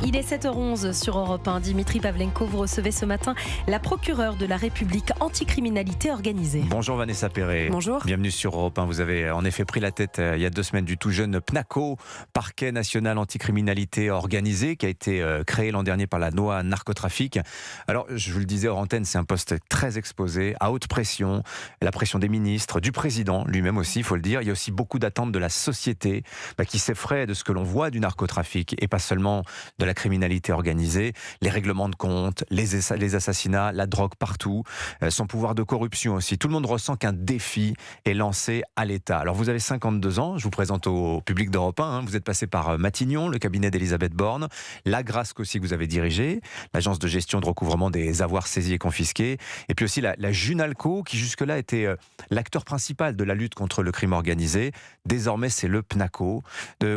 Il est 7h11 sur Europe 1. Dimitri Pavlenko, vous recevez ce matin la procureure de la République anticriminalité organisée. Bonjour Vanessa Perret. Bonjour. Bienvenue sur Europe 1. Vous avez en effet pris la tête il y a 2 semaines du tout jeune PNACO, parquet national anticriminalité organisée, qui a été créé l'an dernier par la loi narcotrafic. Alors, je vous le disais hors antenne, c'est un poste très exposé, à haute pression, la pression des ministres, du président lui-même aussi, il faut le dire. Il y a aussi beaucoup d'attentes de la société qui s'effraie de ce que l'on voit du narcotrafic et pas seulement de la criminalité organisée, les règlements de compte, les assassinats, la drogue partout, son pouvoir de corruption aussi. Tout le monde ressent qu'un défi est lancé à l'État. Alors vous avez 52 ans, je vous présente au public d'Europe 1, vous êtes passé par Matignon, le cabinet d'Elisabeth Borne, l'Agrasc aussi que vous avez dirigé, l'agence de gestion de recouvrement des avoirs saisis et confisqués, et puis aussi la Junalco qui jusque-là était l'acteur principal de la lutte contre le crime organisé. Désormais c'est le PNACO.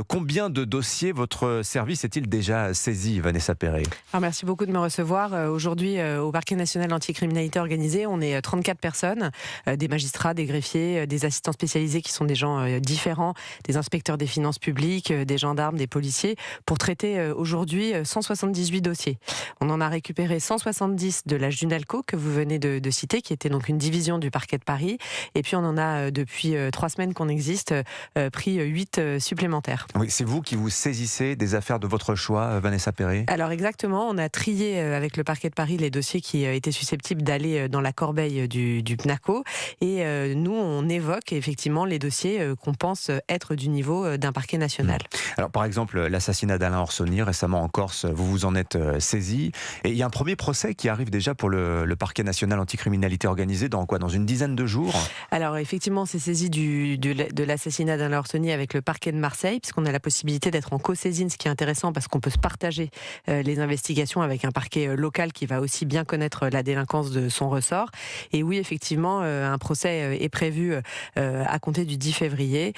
Combien de dossiers votre service est-il déjà saisi, Vanessa Perret? Alors merci beaucoup de me recevoir. Aujourd'hui, au parquet national anticriminalité organisée, on est 34 personnes, des magistrats, des greffiers, des assistants spécialisés qui sont des gens différents, des inspecteurs des finances publiques, des gendarmes, des policiers, pour traiter aujourd'hui 178 dossiers. On en a récupéré 170 de la Junalco que vous venez de citer, qui était donc une division du parquet de Paris, et puis on en a depuis 3 semaines qu'on existe pris 8 supplémentaires. Oui, c'est vous qui vous saisissez des affaires de votre choix, Vanessa Perret? Alors exactement, on a trié avec le parquet de Paris les dossiers qui étaient susceptibles d'aller dans la corbeille du PNACO, et nous on évoque effectivement les dossiers qu'on pense être du niveau d'un parquet national. Alors par exemple l'assassinat d'Alain Orsoni récemment en Corse, vous vous en êtes saisi, et il y a un premier procès qui arrive déjà pour le parquet national anticriminalité organisée dans une dizaine de jours? Alors effectivement, c'est saisi de l'assassinat d'Alain Orsoni avec le parquet de Marseille, puisqu'on a la possibilité d'être en co-saisine, ce qui est intéressant parce qu'on peut se partager les investigations avec un parquet local qui va aussi bien connaître la délinquance de son ressort. Et oui, effectivement, un procès est prévu à compter du 10 février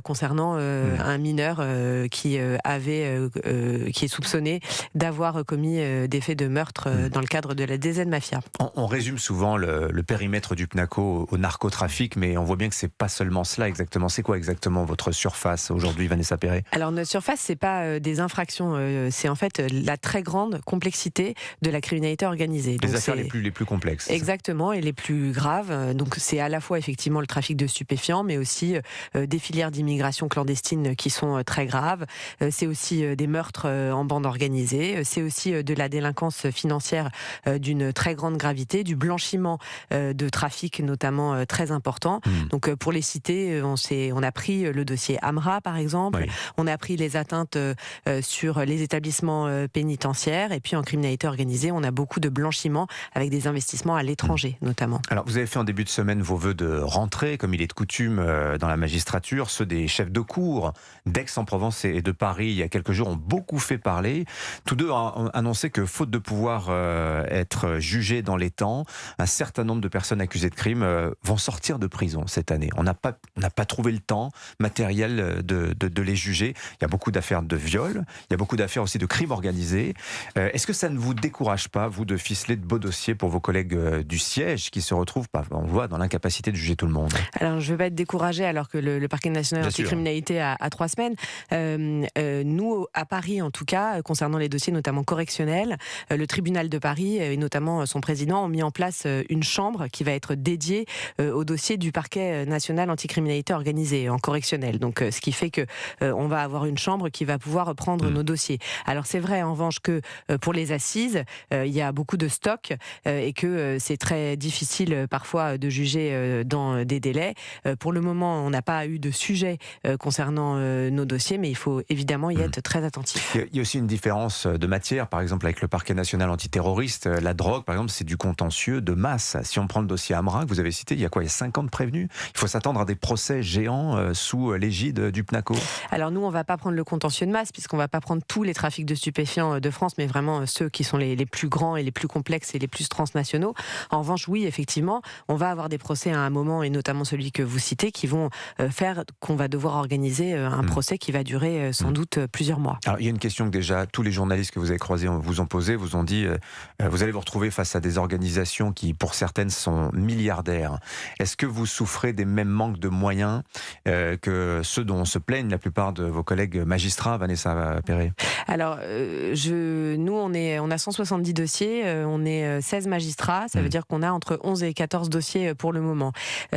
concernant un mineur qui est soupçonné d'avoir commis des faits de meurtre dans le cadre de la DZ Mafia. On résume souvent le périmètre du PNACO au narcotrafic, mais on voit bien que c'est pas seulement cela exactement. C'est quoi exactement votre surface aujourd'hui, Vanessa Perret? Alors notre surface, c'est pas des infractions, c'est en fait la très grande complexité de la criminalité organisée. Les donc affaires les plus complexes. Exactement, et les plus graves. Donc c'est à la fois effectivement le trafic de stupéfiants, mais aussi des filières d'immigration clandestine qui sont très graves. C'est aussi des meurtres en bande organisée. C'est aussi de la délinquance financière d'une très grande gravité, du blanchiment de trafic notamment très important. Donc pour les citer, on a pris le dossier Amra par exemple. Oui. On a pris les atteintes sur les établissements pénitentiaires, et puis en criminalité organisée, on a beaucoup de blanchiment avec des investissements à l'étranger notamment. Alors vous avez fait en début de semaine vos vœux de rentrée, comme il est de coutume dans la magistrature. Ceux des chefs de cour d'Aix-en-Provence et de Paris, il y a quelques jours, ont beaucoup fait parler. Tous deux ont annoncé que faute de pouvoir être jugés dans les temps, un certain nombre de personnes accusées de crimes vont sortir de prison cette année. On n'a pas trouvé le temps matériel de les juger. Il y a beaucoup d'affaires de viol, il y a beaucoup d'affaires aussi de crimes organisés. Est-ce que ça ne vous décourage pas, vous, de ficeler de beaux dossiers pour vos collègues du siège qui se retrouvent, on voit, dans l'incapacité de juger tout le monde? Alors je ne vais pas être découragée alors que le parquet national anticriminalité a 3 semaines. Nous, à Paris en tout cas, concernant les dossiers notamment correctionnels, le tribunal de Paris et notamment son président ont mis en place une chambre qui va être dédiée au dossier du parquet national anticriminalité organisée en correctionnel. Donc ce qui fait que on va avoir une chambre qui va pouvoir prendre nos dossiers. Alors c'est vrai en revanche que pour les assises, il y a beaucoup de stocks et que c'est très difficile parfois de juger dans des délais. Pour le moment, on n'a pas eu de sujet concernant nos dossiers, mais il faut évidemment y être très attentif. Il y a aussi une différence de matière, par exemple avec le parquet national antiterroriste. La drogue, par exemple, c'est du contentieux de masse. Si on prend le dossier Amra que vous avez cité, il y a 50 prévenus. Il faut s'attendre à des procès géants sous l'égide du PNACO. Alors nous, on ne va pas prendre le contentieux de masse, puisqu'on ne va pas prendre tous les trafics de stupéfiants de France, mais vraiment ceux qui sont les plus grands et les plus complexes et les plus transnationaux. En revanche, oui, effectivement, on va avoir des procès à un moment, et notamment celui que vous citez, qui vont faire qu'on va devoir organiser un procès qui va durer sans doute plusieurs mois. Alors, il y a une question que déjà tous les journalistes que vous avez croisés vous ont posée, vous ont dit, vous allez vous retrouver face à des organisations qui, pour certaines, sont milliardaires. Est-ce que vous souffrez des mêmes manques de moyens que ceux dont se plaignent la plupart de vos collègues magistrats, Vanessa Perret? Alors, Alors, nous, on a 170 dossiers, on est 16 magistrats, ça veut dire qu'on a entre 11 et 14 dossiers pour le moment.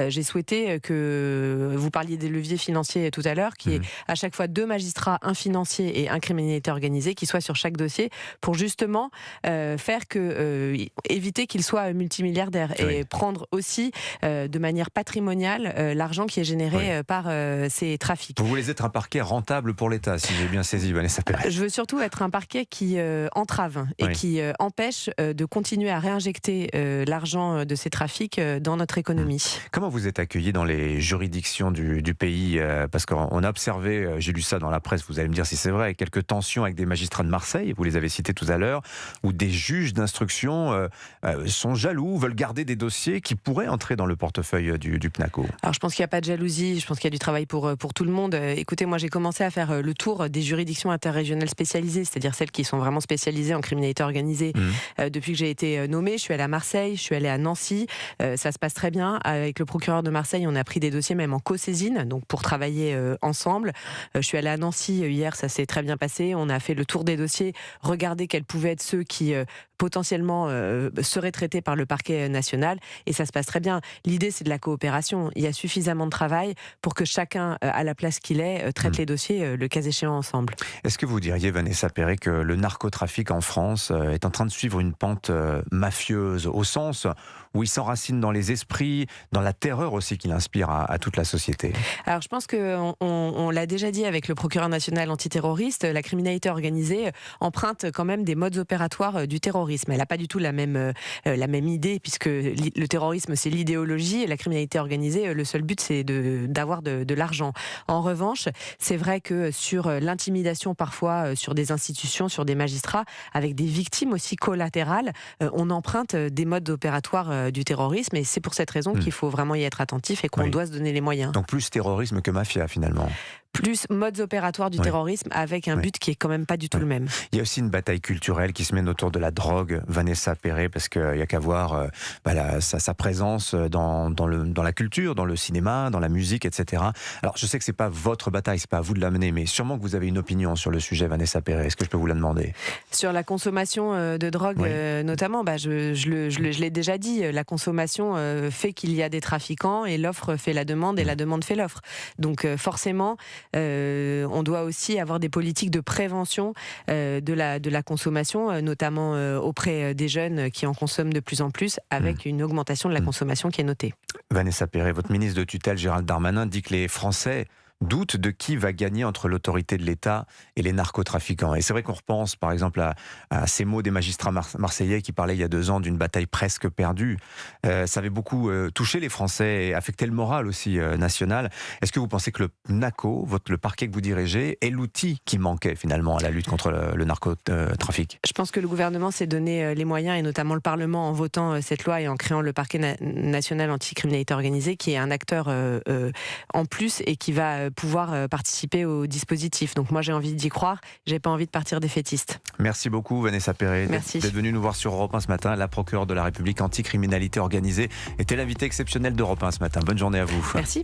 J'ai souhaité que vous parliez des leviers financiers tout à l'heure, qui est à chaque fois 2 magistrats, un financier et un criminalité organisée, qui soient sur chaque dossier, pour justement faire que éviter qu'ils soient multimilliardaires et prendre aussi de manière patrimoniale l'argent qui est généré par ces trafics. Vous voulez être un parquet rentable pour l'État, si j'ai bien saisi, Vanessa Perret. Je veux surtout être un parquet qui entrave et qui empêche de continuer à réinjecter l'argent de ces trafics dans notre économie. Comment vous êtes accueillis dans les juridictions du pays? Parce qu'on a observé, j'ai lu ça dans la presse, vous allez me dire si c'est vrai, quelques tensions avec des magistrats de Marseille, vous les avez cités tout à l'heure, où des juges d'instruction sont jaloux, veulent garder des dossiers qui pourraient entrer dans le portefeuille du PNACO. Alors je pense qu'il n'y a pas de jalousie, je pense qu'il y a du travail pour tout le monde. Écoutez, moi j'ai commencé à faire le tour des juridictions interrégionales spécialisées, c'est-à-dire celles qui sont vraiment spécialisées en criminalité organisée. Depuis que j'ai été nommée, je suis allée à Marseille, je suis allée à Nancy, ça se passe très bien. Avec le procureur de Marseille, on a pris des dossiers même en co-saisine, donc pour travailler ensemble. Je suis allée à Nancy hier, ça s'est très bien passé. On a fait le tour des dossiers, regardé quels pouvaient être ceux qui potentiellement seraient traités par le parquet national, et ça se passe très bien. L'idée, c'est de la coopération. Il y a suffisamment de travail pour que chacun, à la place qu'il est, traite les dossiers, le cas échéant, ensemble. Est-ce que vous diriez, Vanessa Perret, que le narcotrafic en France est en train de suivre une pente mafieuse, au sens où il s'enracine dans les esprits, dans la terreur aussi qu'il inspire à toute la société? Alors je pense qu'on l'a déjà dit avec le procureur national antiterroriste, la criminalité organisée emprunte quand même des modes opératoires du terrorisme. Elle n'a pas du tout la même idée, puisque le terrorisme, c'est l'idéologie, et la criminalité organisée, le seul but, c'est d'avoir de l'argent. En revanche, c'est vrai que sur l'intimidation parfois, sur des institutions, sur des magistrats, avec des victimes aussi collatérales, on emprunte des modes opératoires du terrorisme, et c'est pour cette raison qu'il faut vraiment y être attentif et qu'on doit se donner les moyens. Donc plus terrorisme que mafia finalement. Plus modes opératoires du terrorisme, avec un but qui est quand même pas du tout le même. Il y a aussi une bataille culturelle qui se mène autour de la drogue, Vanessa Perret, parce qu'il n'y a qu'à voir sa présence dans la culture, dans le cinéma, dans la musique, etc. Alors je sais que c'est pas votre bataille, c'est pas à vous de l'amener, mais sûrement que vous avez une opinion sur le sujet, Vanessa Perret. Est-ce que je peux vous la demander? Sur la consommation de drogue, notamment, je l'ai déjà dit, la consommation fait qu'il y a des trafiquants, et l'offre fait la demande, et la demande fait l'offre. Donc forcément, on doit aussi avoir des politiques de prévention de la consommation, notamment auprès des jeunes qui en consomment de plus en plus, avec une augmentation de la consommation qui est notée. Vanessa Perret, votre ministre de tutelle Gérald Darmanin dit que les Français doutent de qui va gagner entre l'autorité de l'État et les narcotrafiquants. Et c'est vrai qu'on repense par exemple à ces mots des magistrats marseillais qui parlaient il y a 2 ans d'une bataille presque perdue. Ça avait beaucoup touché les Français et affecté le moral aussi national. Est-ce que vous pensez que le PNACO, le parquet que vous dirigez, est l'outil qui manquait finalement à la lutte contre le narcotrafic? Je pense que le gouvernement s'est donné les moyens, et notamment le Parlement, en votant cette loi et en créant le parquet national anticriminalité organisée, qui est un acteur en plus et qui va pouvoir participer au dispositif. Donc moi j'ai envie d'y croire, j'ai pas envie de partir défaitiste. Merci beaucoup Vanessa Perret d'être venue nous voir sur Europe 1 ce matin. La procureure de la République anticriminalité organisée était l'invitée exceptionnelle d'Europe 1 ce matin. Bonne journée à vous. Merci.